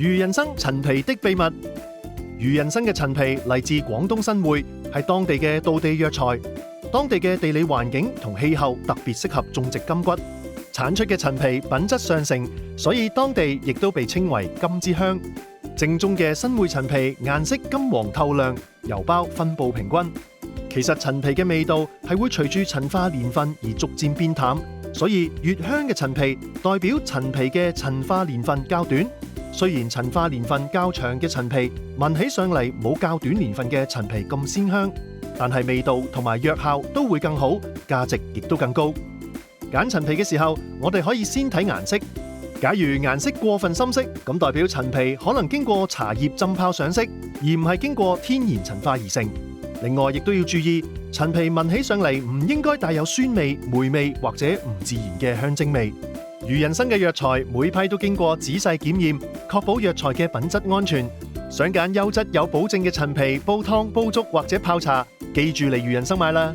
魚人參陳皮的秘密。魚人參嘅陳皮嚟自廣東新會，係當地嘅道地藥材。當地嘅地理環境同氣候特別適合種植金桔，產出嘅陳皮品質上乘，所以當地亦都被稱為金之鄉。正宗嘅新會陳皮顏色金黃透亮，油胞分布平均。其實陳皮嘅味道係會隨住陳化年份而逐漸變淡，所以越香嘅陳皮代表陳皮嘅陳化年份較短。雖然陳化年份較長嘅陳皮聞起上嚟冇較短年份嘅陳皮咁鮮香，但係味道同埋藥效都會更好，價值亦都更高。揀陳皮嘅時候，我哋可以先睇顏色。假如顏色過分深色，咁代表陳皮可能經過茶葉浸泡上色，而唔係經過天然陳化而成。另外，亦都要注意，陳皮聞起上嚟唔應該帶有酸味、霉味或者唔自然嘅香精味。魚人參嘅藥材每批都經過仔細檢驗，確保藥材嘅品質安全。想揀優質有保證嘅陳皮煲湯、煲粥或者泡茶，記住嚟魚人參買啦。